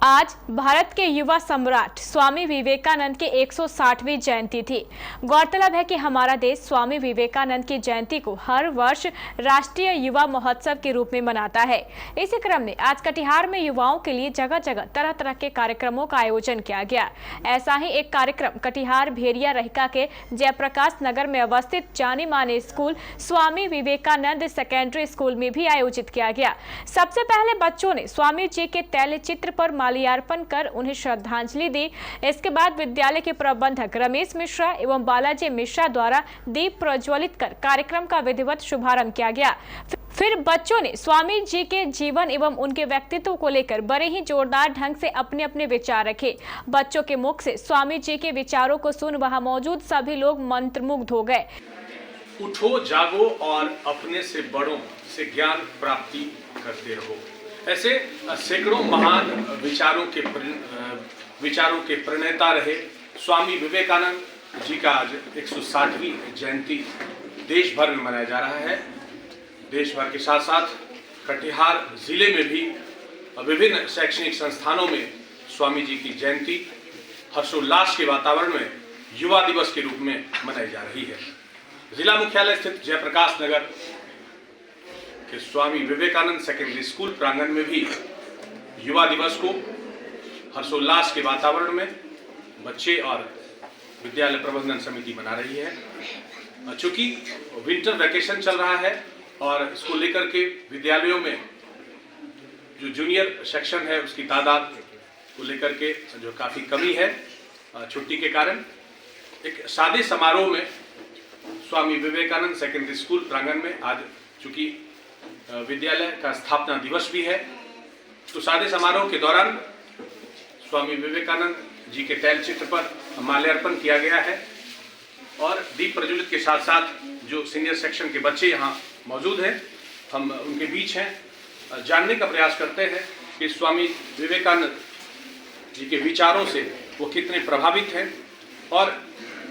आज भारत के युवा सम्राट स्वामी विवेकानंद की 160वीं जयंती थी। गौरतलब है कि हमारा देश स्वामी विवेकानंद की जयंती को हर वर्ष राष्ट्रीय युवा महोत्सव के रूप में मनाता है। इसी क्रम में आज कटिहार में युवाओं के लिए जगह जगह तरह तरह के कार्यक्रमों का आयोजन किया गया। ऐसा ही एक कार्यक्रम कटिहार भेरिया रहिका के जयप्रकाश नगर में अवस्थित जाने माने school Swami Vivekananda secondary school में भी आयोजित किया गया। सबसे पहले बच्चों ने स्वामी जी के तैल चित्र पर माल्यार्पण कर उन्हें श्रद्धांजलि दी। इसके बाद विद्यालय के प्रबंधक रमेश मिश्रा एवं बालाजी मिश्रा द्वारा दीप प्रज्वलित कर कार्यक्रम का विधिवत शुभारंभ किया गया। फिर बच्चों ने स्वामी जी के जीवन एवं उनके व्यक्तित्व को लेकर बड़े ही जोरदार ढंग से अपने अपने विचार रखे। बच्चों के मुख से स्वामी जी के विचारों को सुन वहां मौजूद सभी लोग मंत्रमुग्ध हो गए। उठो, जागो और अपने से बड़ों से ज्ञान प्राप्ति करते रहो। ऐसे सैकड़ों महान विचारों के प्रणेता रहे स्वामी विवेकानंद जी का आज 160वीं जयंती देश भर में मनाया जा रहा है। देश भर के साथ साथ कटिहार जिले में भी विभिन्न शैक्षणिक संस्थानों में स्वामी जी की जयंती हर्षोल्लास के वातावरण में युवा दिवस के रूप में मनाई जा रही है। जिला मुख्यालय स्थित जयप्रकाश नगर के स्वामी विवेकानंद सेकेंडरी स्कूल प्रांगण में भी युवा दिवस को हर्षोल्लास के वातावरण में बच्चे और विद्यालय प्रबंधन समिति मना रही है। चूंकि विंटर वैकेशन चल रहा है और इसको लेकर के विद्यालयों में जो जूनियर सेक्शन है उसकी तादाद को लेकर के जो काफ़ी कमी है छुट्टी के कारण, एक सादे समारोह में स्वामी विवेकानंद सेकेंडरी स्कूल प्रांगण में आज चूंकि विद्यालय का स्थापना दिवस भी है, तो सादे समारोह के दौरान स्वामी विवेकानंद जी के तैल चित्र पर माल्यार्पण किया गया है और दीप प्रज्वलित के साथ साथ जो सीनियर सेक्शन के बच्चे यहाँ मौजूद हैं, हम उनके बीच हैं, जानने का प्रयास करते हैं कि स्वामी विवेकानंद जी के विचारों से वो कितने प्रभावित हैं और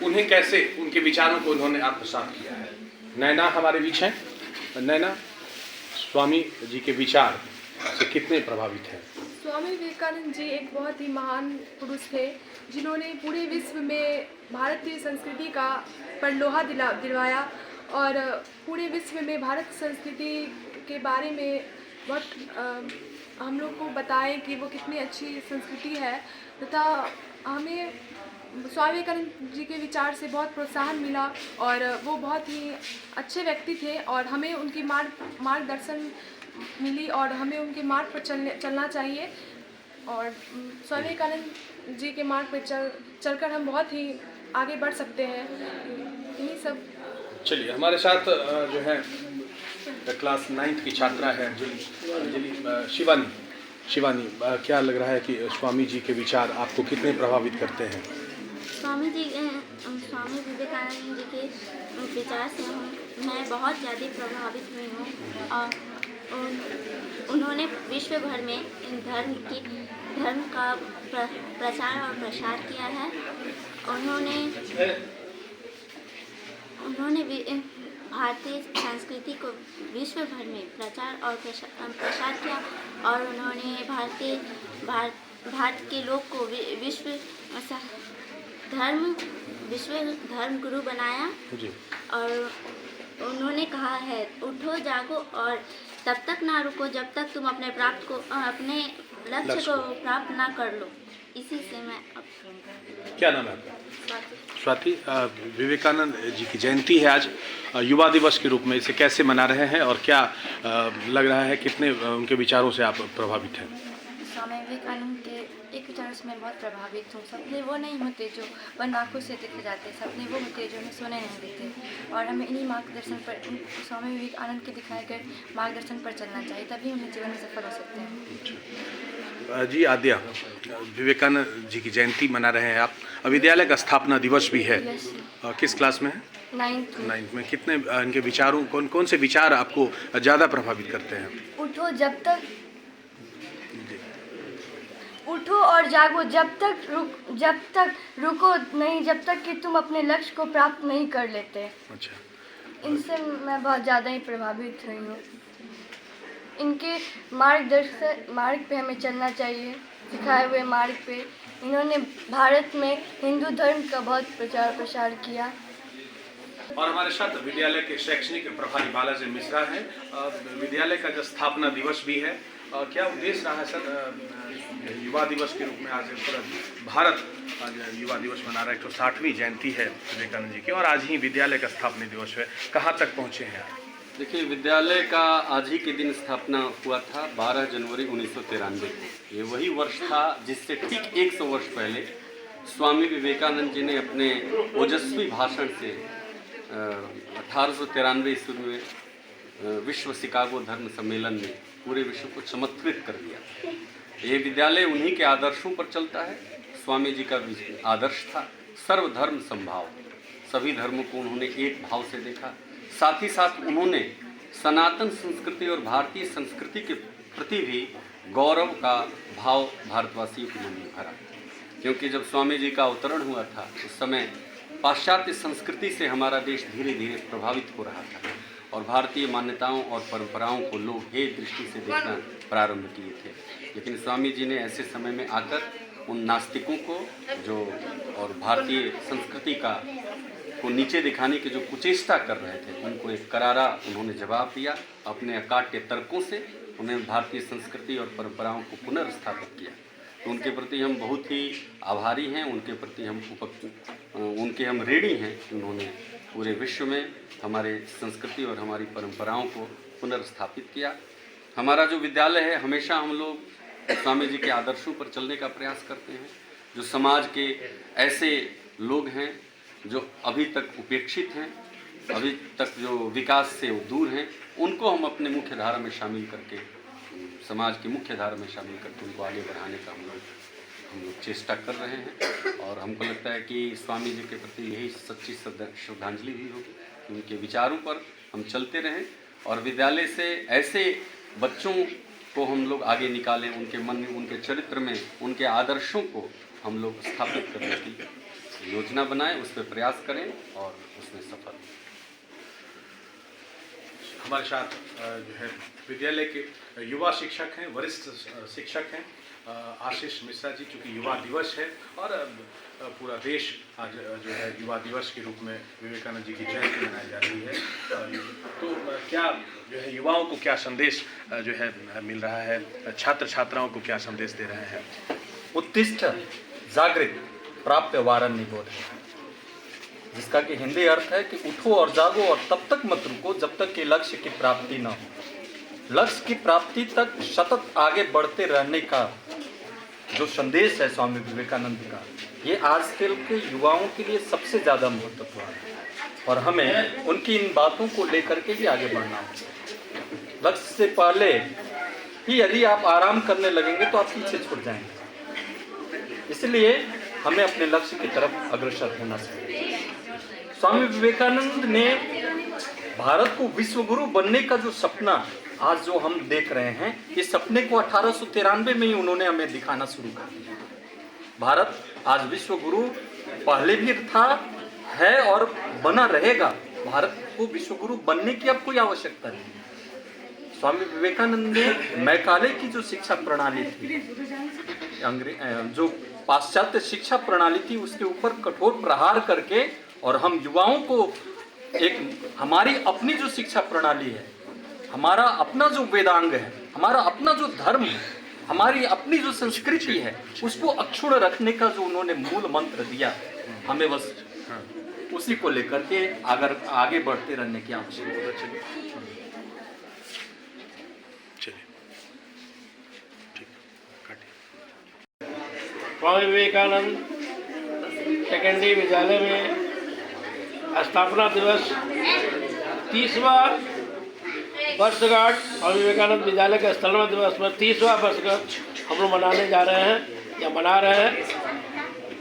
उन्हें कैसे उनके विचारों को उन्होंने आत्मसात किया है। नैना हमारे बीच हैं। नैना, स्वामी जी के विचार से कितने प्रभावित हैं? स्वामी विवेकानंद जी एक बहुत ही महान पुरुष थे जिन्होंने पूरे विश्व में भारतीय संस्कृति का परलोहा दिलवाया और पूरे विश्व में भारत संस्कृति के बारे में बहुत हम लोग को बताएं कि वो कितनी अच्छी संस्कृति है, तथा हमें स्वामी विवेकानंद जी के विचार से बहुत प्रोत्साहन मिला और वो बहुत ही अच्छे व्यक्ति थे और हमें उनकी मार्गदर्शन मिली और हमें उनके मार्ग पर चलना चाहिए और स्वामी विवेकानंद जी के मार्ग पर चलकर हम बहुत ही आगे बढ़ सकते हैं। यही सब। चलिए, हमारे साथ जो है क्लास 9th की छात्रा है शिवानी, क्या लग रहा है कि स्वामी जी के विचार आपको कितने प्रभावित करते हैं? स्वामी विवेकानंद जी के विचार से मैं बहुत ज़्यादा प्रभावित हुई हूँ और उन्होंने विश्व भर में धर्म का प्रचार और प्रसार किया है। उन्होंने भारतीय संस्कृति को विश्व भर में प्रचार और प्रसार किया और उन्होंने भारत के लोग को विश्व धर्म गुरु बनाया जी। और उन्होंने कहा है, उठो, जागो और तब तक ना रुको जब तक तुम अपने लक्ष्य को प्राप्त ना कर लो। इसी से मैं क्या नाम है आपका? स्वाति। विवेकानंद जी की जयंती है आज, युवा दिवस के रूप में इसे कैसे मना रहे हैं और क्या लग रहा है, कितने उनके विचारों से आप प्रभावित हैं? स्वामी विवेकानंद के एक विचार से मैं बहुत प्रभावित हूँ। सपने वो नहीं होते जो बंद आँखों से देखे जाते, सपने वो होते जो हमें सोने नहीं देते और हमें इन्हीं मार्गदर्शन पर, स्वामी विवेकानंद के दिखाए गए मार्गदर्शन पर चलना चाहिए, तभी हम जीवन में सफल हो सकते हैं। जी आद्या, विवेकानंद जी की जयंती मना रहे हैं आप, विद्यालय का स्थापना दिवस भी है, किस क्लास में है? 9th में। कितने इनके विचारों, कौन से विचार आपको ज़्यादा प्रभावित करते हैं? उठो और जागो जब तक रुको नहीं, जब तक कि तुम अपने लक्ष्य को प्राप्त नहीं कर लेते। अच्छा। इनसे मैं बहुत ज़्यादा ही प्रभावित हुई हूँ। इनके मार्ग पे हमें चलना चाहिए। सिखाए हुए मार्ग पे इन्होंने भारत में हिंदू धर्म का बहुत प्रचार प्रसार किया। और हमारे साथ विद्यालय के शैक्षणिक प्रभारी बालाजी मिश्रा हैं। विद्यालय का जो स्थापना दिवस भी है, क्या उद्देश्य रहा है सर? युवा दिवस के रूप में आज पूरा भारत आज युवा दिवस मना रहा है। 160वीं जयंती है विवेकानंद जी की और आज ही विद्यालय का स्थापना दिवस है। कहाँ तक पहुँचे हैं आप? देखिए, विद्यालय का आज ही के दिन स्थापना हुआ था 12 जनवरी 1993 को। ये वही वर्ष था जिससे ठीक 100 वर्ष पहले स्वामी विवेकानंद जी ने अपने ओजस्वी भाषण से 1893 ईस्वी में विश्व शिकागो धर्म सम्मेलन में पूरे विश्व को चमत्कृत कर दिया। ये विद्यालय उन्हीं के आदर्शों पर चलता है। स्वामी जी का आदर्श था सर्वधर्म समभाव, सभी धर्मों को उन्होंने एक भाव से देखा। साथ ही साथ उन्होंने सनातन संस्कृति और भारतीय संस्कृति के प्रति भी गौरव का भाव भारतवासियों के मन में भरा, क्योंकि जब स्वामी जी का अवतरण हुआ था उस समय पाश्चात्य संस्कृति से हमारा देश धीरे धीरे प्रभावित हो रहा था और भारतीय मान्यताओं और परंपराओं को लोग हे दृष्टि से देखना प्रारंभ किए थे। लेकिन स्वामी जी ने ऐसे समय में आकर उन नास्तिकों को जो और भारतीय संस्कृति को नीचे दिखाने की जो कुचेष्टा कर रहे थे, उनको एक करारा उन्होंने जवाब दिया। अपने अकाट्य तर्कों से उन्हें भारतीय संस्कृति और परंपराओं को पुनर्स्थापित किया। तो उनके प्रति हम बहुत ही आभारी हैं, उनके प्रति हम ऋणी हैं कि उन्होंने पूरे विश्व में हमारे संस्कृति और हमारी परंपराओं को पुनर्स्थापित किया। हमारा जो विद्यालय है, हमेशा हम लोग स्वामी जी के आदर्शों पर चलने का प्रयास करते हैं। जो समाज के ऐसे लोग हैं जो अभी तक उपेक्षित हैं, अभी तक जो विकास से दूर हैं, उनको हम अपने मुख्य धारा में शामिल करके, समाज की मुख्य धारा में शामिल करके उनको आगे बढ़ाने का हम लोग चेष्टा कर रहे हैं। और हमको लगता है कि स्वामी जी के प्रति यही सच्ची श्रद्धांजलि भी होगी कि उनके विचारों पर हम चलते रहें और विद्यालय से ऐसे बच्चों को हम लोग आगे निकालें, उनके मन में, उनके चरित्र में, उनके आदर्शों को हम लोग स्थापित करने की योजना बनाएं, उस पर प्रयास करें और उसमें सफल हों। हमारे साथ जो है विद्यालय के युवा शिक्षक हैं, वरिष्ठ शिक्षक हैं आशीष मिश्रा जी। चूँकि युवा दिवस है और पूरा देश आज जो है युवा दिवस के रूप में विवेकानंद जी की जयंती मनाई जा रही है, तो क्या जो है युवाओं को क्या संदेश जो है मिल रहा है, छात्र छात्राओं को क्या संदेश दे रहे हैं? उत्तिष्ठ जागृत प्राप्य वारन निबोध, जिसका कि हिंदी अर्थ है कि उठो और जागो और तब तक मत रुको जब तक कि लक्ष्य की प्राप्ति न हो। लक्ष्य की प्राप्ति तक सतत आगे बढ़ते रहने का जो संदेश है स्वामी विवेकानंद का, ये आजकल के युवाओं के लिए सबसे ज़्यादा महत्वपूर्ण है और हमें उनकी इन बातों को लेकर के ही आगे बढ़ना होगा। लक्ष्य से पहले ही यदि आप आराम करने लगेंगे तो आप पीछे छूट जाएंगे। इसलिए हमें अपने लक्ष्य की तरफ अग्रसर होना चाहिए। स्वामी विवेकानंद ने भारत को विश्व गुरु बनने का जो सपना आज जो हम देख रहे हैं, इस सपने को 1893 में ही उन्होंने हमें दिखाना शुरू कर दिया। भारत आज विश्व गुरु पहले भी था, है और बना रहेगा। भारत को विश्व गुरु बनने की अब कोई आवश्यकता नहीं। स्वामी विवेकानंद ने मैकाले की जो शिक्षा प्रणाली थी, जो पाश्चात्य शिक्षा प्रणाली थी, उसके ऊपर कठोर प्रहार करके और हम युवाओं को एक हमारी अपनी जो शिक्षा प्रणाली है, हमारा अपना जो वेदांग है, हमारा अपना जो धर्म है, हमारी अपनी जो संस्कृति है, उसको अक्षुण्ण रखने का जो उन्होंने मूल मंत्र दिया, हमें बस उसी को लेकर के अगर आगे बढ़ते रहने की आवश्यकता है। स्वामी विवेकानंद सेकेंडरी विद्यालय में स्थापना दिवस 30वां वर्षगांठ, स्वामी विवेकानंद विद्यालय का स्थापना दिवस में 30वां वर्षगांठ हम लोग मनाने जा रहे हैं या मना रहे हैं।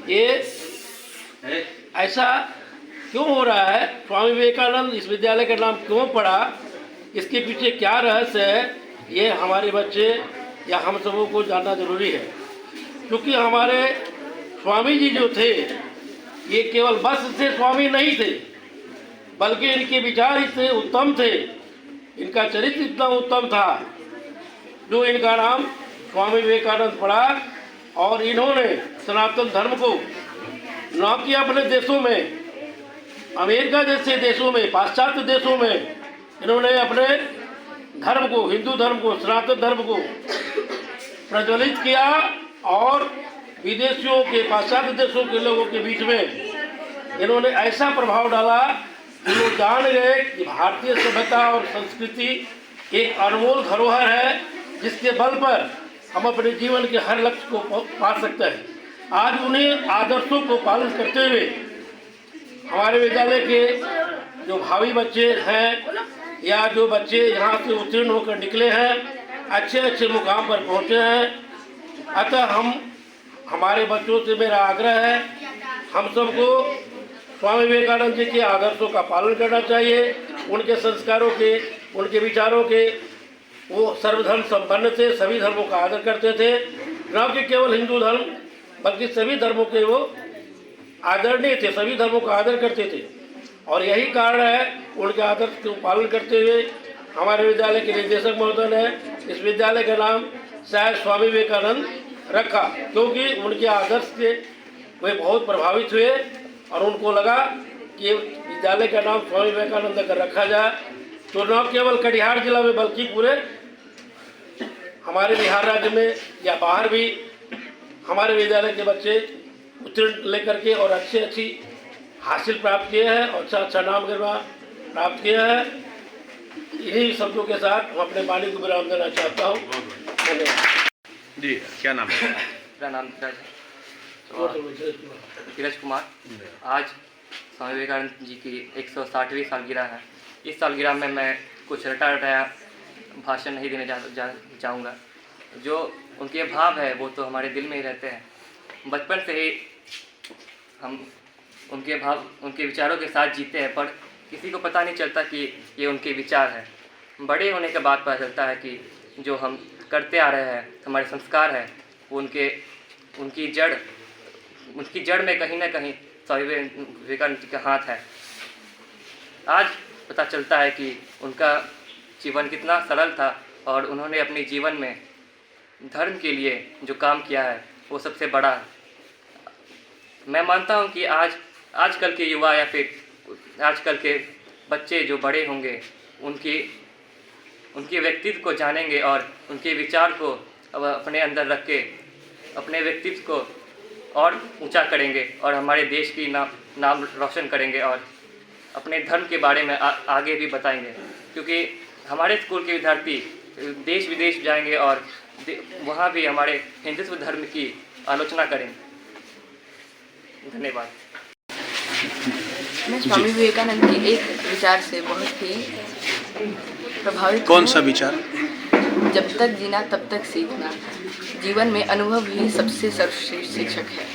ये ऐसा क्यों हो रहा है, स्वामी विवेकानंद इस विद्यालय का नाम क्यों पड़ा, इसके पीछे क्या रहस्य है, ये हमारे बच्चे या हम सबों को जानना जरूरी है। क्योंकि हमारे स्वामी जी जो थे, ये केवल बस से स्वामी नहीं थे, बल्कि इनके विचार इतने उत्तम थे, इनका चरित्र इतना उत्तम था, जो इनका नाम स्वामी विवेकानंद पड़ा। और इन्होंने सनातन धर्म को न कि अपने देशों में, अमेरिका जैसे देशों में, पाश्चात्य देशों में इन्होंने अपने धर्म को, हिंदू धर्म को, सनातन धर्म को प्रज्वलित किया और विदेशियों के, पाश्चात्य देशों के लोगों के बीच में इन्होंने ऐसा प्रभाव डाला कि वो जान गए कि भारतीय सभ्यता और संस्कृति एक अनमोल धरोहर है जिसके बल पर हम अपने जीवन के हर लक्ष्य को पा सकते हैं। आज उन्हें आदर्शों को पालन करते हुए हमारे विद्यालय के जो भावी बच्चे हैं या जो बच्चे यहाँ से उत्तीर्ण होकर निकले हैं, अच्छे अच्छे मुकाम पर पहुँचे हैं। अतः हमारे बच्चों से मेरा आग्रह है, हम सबको स्वामी विवेकानंद जी के आदर्शों का पालन करना चाहिए, उनके संस्कारों के, उनके विचारों के। वो सर्वधर्म संपन्न थे, सभी धर्मों का आदर करते थे, न कि केवल हिंदू धर्म बल्कि सभी धर्मों के वो आदरणीय थे, सभी धर्मों का आदर करते थे। और यही कारण है उनके आदर्श को पालन करते हुए हमारे विद्यालय के निदेशक महोदय ने इस विद्यालय का नाम शायद स्वामी विवेकानंद रखा, क्योंकि उनके आदर्श से वे बहुत प्रभावित हुए और उनको लगा कि विद्यालय का नाम स्वामी विवेकानंद अगर रखा जाए तो न केवल कटिहार जिला में बल्कि पूरे हमारे बिहार राज्य में या बाहर भी हमारे विद्यालय के बच्चे उत्तीर्ण लेकर के और अच्छी हासिल प्राप्त किए हैं और अच्छा नाम गरिमा प्राप्त किया है। इन्हीं शब्दों के साथ मैं अपने वाणी को विराम देना चाहता हूँ। धन्यवाद जी। क्या नाम है? मेरा नाम धीरज कुमार। आज स्वामी विवेकानंद जी की 160वीं सालगिरह है। इस सालगिरह में मैं कुछ रटाया भाषण नहीं देने चाहूँगा। जो उनके भाव है वो तो हमारे दिल में ही रहते हैं। बचपन से ही हम उनके भाव, उनके विचारों के साथ जीते हैं, पर किसी को पता नहीं चलता कि ये उनके विचार हैं। बड़े होने के बाद पता चलता है कि जो हम करते आ रहे हैं, हमारे संस्कार हैं, वो उनकी जड़ में कहीं ना कहीं स्वामी विवेकानंद जी का हाथ है। आज पता चलता है कि उनका जीवन कितना सरल था और उन्होंने अपने जीवन में धर्म के लिए जो काम किया है वो सबसे बड़ा है। मैं मानता हूँ कि आजकल के युवा या फिर आजकल के बच्चे जो बड़े होंगे उनके व्यक्तित्व को जानेंगे और उनके विचार को अपने अंदर रख के अपने व्यक्तित्व को और ऊंचा करेंगे और हमारे देश की नाम रोशन करेंगे और अपने धर्म के बारे में आगे भी बताएंगे, क्योंकि हमारे स्कूल के विद्यार्थी देश विदेश जाएंगे और वहाँ भी हमारे हिंदुत्व धर्म की आलोचना करेंगे। धन्यवाद। मैं स्वामी विवेकानंद के एक विचार से बहुत ही प्रभावित। कौन सा विचार? जब तक जीना तब तक सीखना, जीवन में अनुभव ही सबसे सर्वश्रेष्ठ शिक्षक है।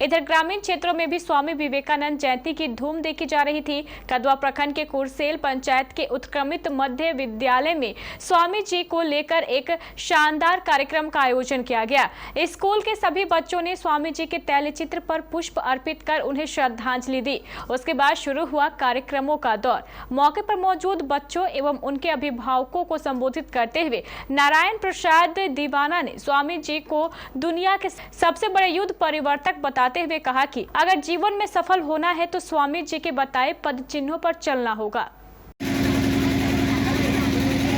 इधर ग्रामीण क्षेत्रों में भी स्वामी विवेकानंद जयंती की धूम देखी जा रही थी। कदवा प्रखंड के कुरसेल पंचायत के उत्क्रमित मध्य विद्यालय में स्वामी जी को लेकर एक शानदार कार्यक्रम का आयोजन किया गया। स्कूल के सभी बच्चों ने स्वामी जी के तैलचित्र पर पुष्प अर्पित कर उन्हें श्रद्धांजलि दी। उसके बाद शुरू हुआ कार्यक्रमों का दौर। मौके पर मौजूद बच्चों एवं उनके अभिभावकों को संबोधित करते हुए नारायण प्रसाद दीवाना ने स्वामी जी को दुनिया के सबसे बड़े युद्ध परिवर्तक बताते हुए कहा कि अगर जीवन में सफल होना है तो स्वामी जी के बताए पद चिन्हों पर चलना होगा।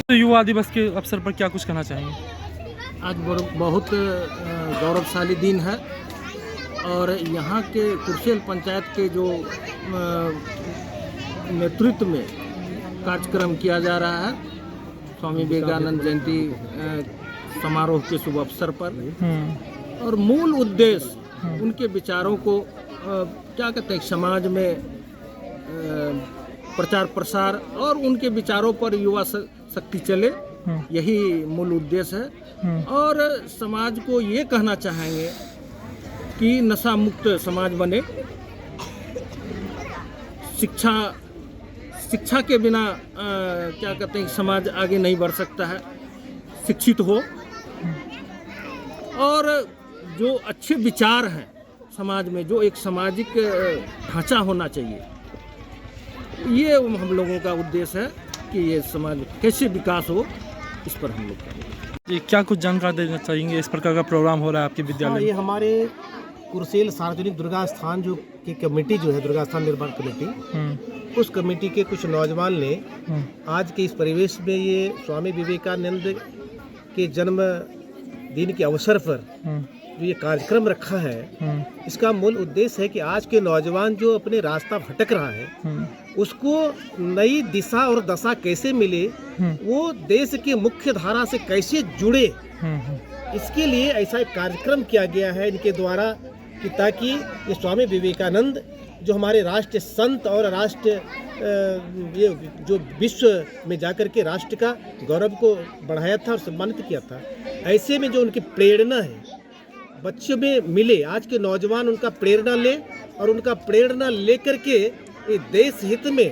तो युवा दिवस के अवसर पर क्या कुछ कहना चाहेंगे? आज बहुत गौरवशाली दिन है और यहाँ के कुरसेल पंचायत के जो नेतृत्व में कार्यक्रम किया जा रहा है स्वामी विवेकानंद जयंती समारोह के शुभ अवसर पर, और मूल उद्देश्य उनके विचारों को क्या कहते हैं समाज में प्रचार प्रसार और उनके विचारों पर युवा शक्ति चले, यही मूल उद्देश्य है। और समाज को ये कहना चाहेंगे कि नशा मुक्त समाज बने। शिक्षा के बिना क्या कहते हैं समाज आगे नहीं बढ़ सकता है। शिक्षित हो और जो अच्छे विचार हैं समाज में, जो एक सामाजिक ढांचा होना चाहिए, ये हम लोगों का उद्देश्य है कि ये समाज कैसे विकास हो, इस पर हम लोग जी, क्या कुछ जानकारी देना चाहेंगे? इस प्रकार का प्रोग्राम हो रहा है आपके विद्यालय ये में? हमारे कुरसेल सार्वजनिक दुर्गा स्थान जो की कमेटी जो है, दुर्गा स्थान निर्माण कमेटी, उस कमेटी के कुछ नौजवान ने आज के इस परिवेश में ये स्वामी विवेकानंद के जन्म दिन के अवसर पर जो ये कार्यक्रम रखा है, इसका मूल उद्देश्य है कि आज के नौजवान जो अपने रास्ता भटक रहा है उसको नई दिशा और दशा कैसे मिले, वो देश की मुख्य धारा से कैसे जुड़े, इसके लिए ऐसा एक कार्यक्रम किया गया है इनके द्वारा कि ताकि ये स्वामी विवेकानंद जो हमारे राष्ट्र संत और राष्ट्र ये जो विश्व में जाकर के राष्ट्र का गौरव को बढ़ाया था और सम्मानित किया था, ऐसे में जो उनकी प्रेरणा है बच्चों में मिले, आज के नौजवान उनका प्रेरणा ले और उनका प्रेरणा लेकर के ये देश हित में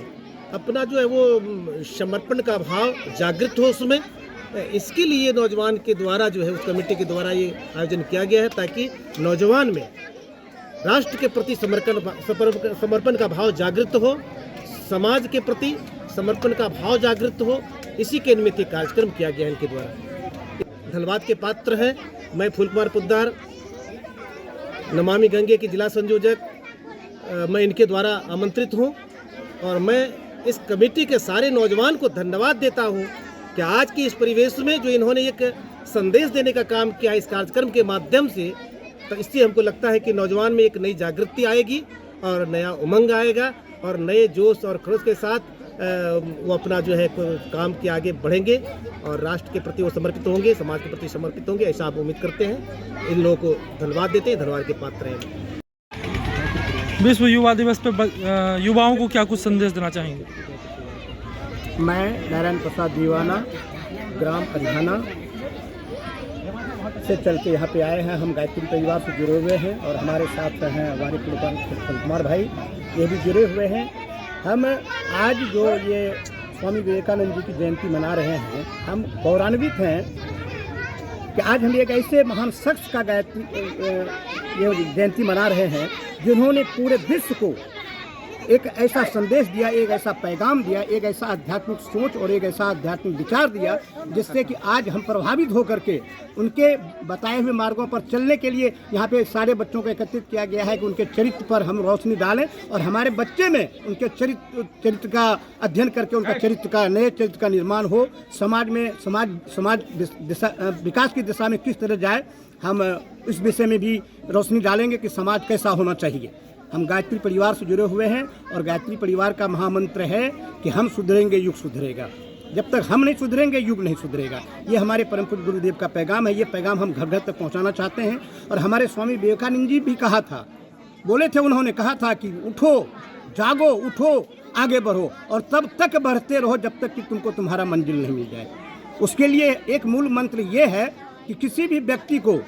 अपना जो है वो समर्पण का भाव जागृत हो उसमें, इसके लिए नौजवान के द्वारा जो है उस कमेटी के द्वारा ये आयोजन किया गया है ताकि नौजवान में राष्ट्र के प्रति समर्पण का भाव जागृत हो, समाज के प्रति समर्पण का भाव जागृत हो, इसी के निमित्त कार्यक्रम किया गया है इनके द्वारा। धन्यवाद के पात्र हैं मैं फूल कुमार पुद्दार, नमामि गंगे के जिला संयोजक, मैं इनके द्वारा आमंत्रित हूं और मैं इस कमेटी के सारे नौजवान को धन्यवाद देता हूं कि आज के इस परिवेश में जो इन्होंने एक संदेश देने का काम किया इस कार्यक्रम के माध्यम से, तो इससे हमको लगता है कि नौजवान में एक नई जागृति आएगी और नया उमंग आएगा और नए जोश और खरोश के साथ वो अपना जो है काम के आगे बढ़ेंगे और राष्ट्र के प्रति वो समर्पित होंगे, समाज के प्रति समर्पित होंगे, ऐसा आप उम्मीद करते हैं। इन लोगों को धन्यवाद देते हैं, धन्यवाद के पात्र हैं। विश्व युवा दिवस पर युवाओं को क्या कुछ संदेश देना चाहेंगे? मैं नारायण प्रसाद दीवाना ग्राम अरिहाना से चल के यहाँ पे आए हैं। हम गायत्री परिवार से जुड़े हुए हैं और हमारे साथ हैं हमारे कुमार भाई, ये भी जुड़े हुए हैं। हम आज जो ये स्वामी विवेकानंद जी की जयंती मना रहे हैं, हम गौरवान्वित हैं कि आज हम एक ऐसे महान शख्स का ये जयंती मना रहे हैं जिन्होंने पूरे विश्व को एक ऐसा संदेश दिया, एक ऐसा पैगाम दिया, एक ऐसा आध्यात्मिक सोच और एक ऐसा आध्यात्मिक विचार दिया जिससे कि आज हम प्रभावित होकर के उनके बताए हुए मार्गों पर चलने के लिए यहाँ पे सारे बच्चों को एकत्रित किया गया है कि उनके चरित्र पर हम रोशनी डालें और हमारे बच्चे में उनके चरित्र का अध्ययन करके उनका चरित्र का नए चरित्र का निर्माण हो, समाज में समाज विकास की दिशा में किस तरह जाए, हम इस विषय में भी रोशनी डालेंगे कि समाज कैसा होना चाहिए। हम गायत्री परिवार से जुड़े हुए हैं और गायत्री परिवार का महामंत्र है कि हम सुधरेंगे युग सुधरेगा। जब तक हम नहीं सुधरेंगे युग नहीं सुधरेगा। ये हमारे परम पूज्य गुरुदेव का पैगाम है। ये पैगाम हम घर घर तक पहुंचाना चाहते हैं। और हमारे स्वामी विवेकानंद जी भी कहा था, बोले थे, उन्होंने कहा था कि उठो, जागो, उठो, आगे बढ़ो और तब तक बढ़ते रहो जब तक कि तुमको तुम्हारा मंजिल नहीं मिल जाए। उसके लिए एक मूल मंत्र ये है कि किसी भी व्यक्ति को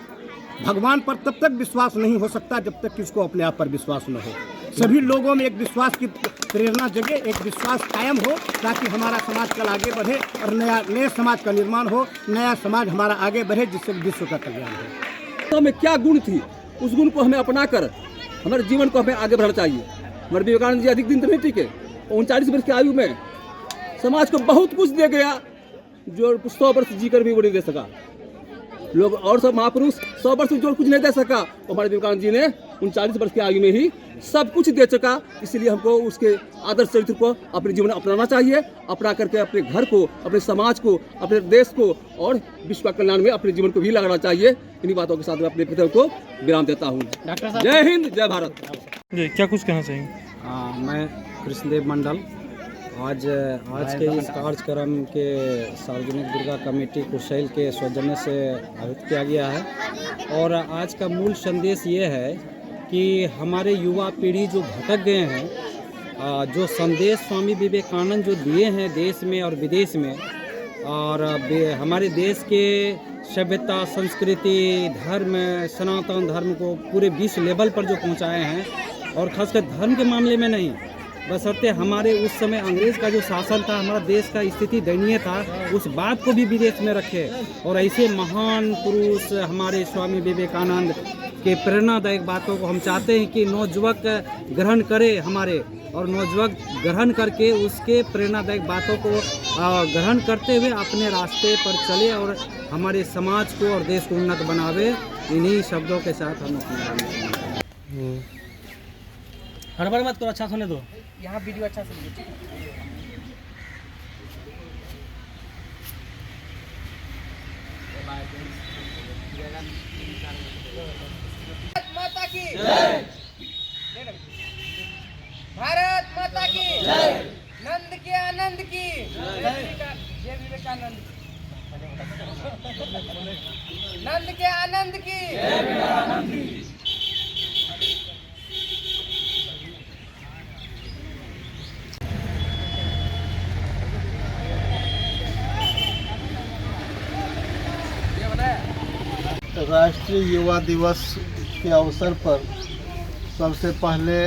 भगवान पर तब तक विश्वास नहीं हो सकता जब तक कि उसको अपने आप पर विश्वास न हो। सभी लोगों में एक विश्वास की प्रेरणा जगे, एक विश्वास कायम हो ताकि हमारा समाज कल आगे बढ़े और नए समाज का निर्माण हो, नया समाज हमारा आगे बढ़े जिससे विश्व का कल्याण हो। तो हमें क्या गुण थी, उस गुण को हमें अपनाकर हमारे जीवन को हमें आगे बढ़ाना चाहिए। हमारे विवेकानंद जी अधिक दिन तो नहीं टिके, 39 वर्ष की आयु में समाज को बहुत कुछ दे गया जो 100 वर्ष जीकर भी वो नहीं दे सका। लोग और सब महापुरुष 100 वर्ष में जो कुछ नहीं दे सका, हमारे विवेकानंद जी ने 39 वर्ष की आयु में ही सब कुछ दे चुका। इसलिए हमको उसके आदर्श चरित्र को अपने जीवन में अपनाना चाहिए, अपना करके अपने घर को, अपने समाज को, अपने देश को और विश्व का कल्याण में अपने जीवन को भी लगाना चाहिए। इन्हीं बातों के साथ मैं अपने पिता को विराम देता हूँ। जय हिंद, जय भारत। जी, क्या कुछ कहना चाहिए? मैं कृष्णदेव मंडल आज के इस कार्यक्रम के सार्वजनिक दुर्गा कमेटी कुरसेल के सौजन्य से आयोजित किया गया है और आज का मूल संदेश ये है कि हमारे युवा पीढ़ी जो भटक गए हैं, जो संदेश स्वामी विवेकानंद जो दिए हैं देश में और विदेश में, और हमारे देश के सभ्यता, संस्कृति, धर्म, सनातन धर्म को पूरे विश्व लेवल पर जो पहुंचाए हैं और खासकर धर्म के मामले में नहीं, बशर्ते हमारे उस समय अंग्रेज़ का जो शासन था, हमारा देश का स्थिति दयनीय था, उस बात को भी विदेश में रखे। और ऐसे महान पुरुष हमारे स्वामी विवेकानंद के प्रेरणादायक बातों को हम चाहते हैं कि नौजुवक ग्रहण करे हमारे, और नौजुवक ग्रहण करके उसके प्रेरणादायक बातों को ग्रहण करते हुए अपने रास्ते पर चले और हमारे समाज को और देश को उन्नत बनावे। इन्हीं शब्दों के साथ हम अपनी हड़बड़ मत करो, अच्छा सुने दो। यहाँ वीडियो अच्छा सुनिए। माता की जय, भारत माता की जय, नंद के आनंद की जय, विवेकानंद नंद के आनंद की जय। राष्ट्रीय युवा दिवस के अवसर पर सबसे पहले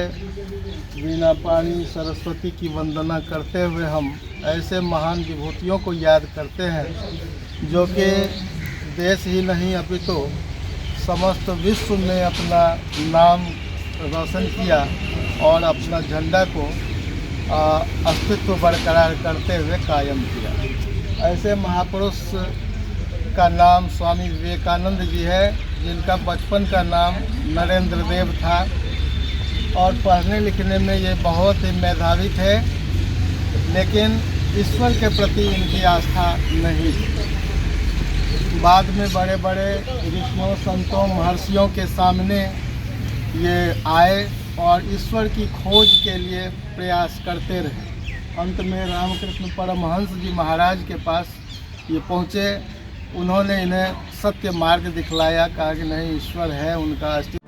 वीणा पाणी सरस्वती की वंदना करते हुए हम ऐसे महान विभूतियों को याद करते हैं जो कि देश ही नहीं अपितु समस्त विश्व में अपना नाम रोशन किया और अपना झंडा को अस्तित्व बरकरार करते हुए कायम किया। ऐसे महापुरुष का नाम स्वामी विवेकानंद जी है, जिनका बचपन का नाम नरेंद्र देव था और पढ़ने लिखने में ये बहुत ही मेधावी थे, लेकिन ईश्वर के प्रति इनकी आस्था नहीं थी। बाद में बड़े बड़े ऋषियों, संतों, महर्षियों के सामने ये आए और ईश्वर की खोज के लिए प्रयास करते रहे। अंत में रामकृष्ण परमहंस जी महाराज के पास ये पहुँचे। उन्होंने इन्हें सत्य मार्ग दिखलाया, कहा कि नहीं, ईश्वर है, उनका अस्तित्व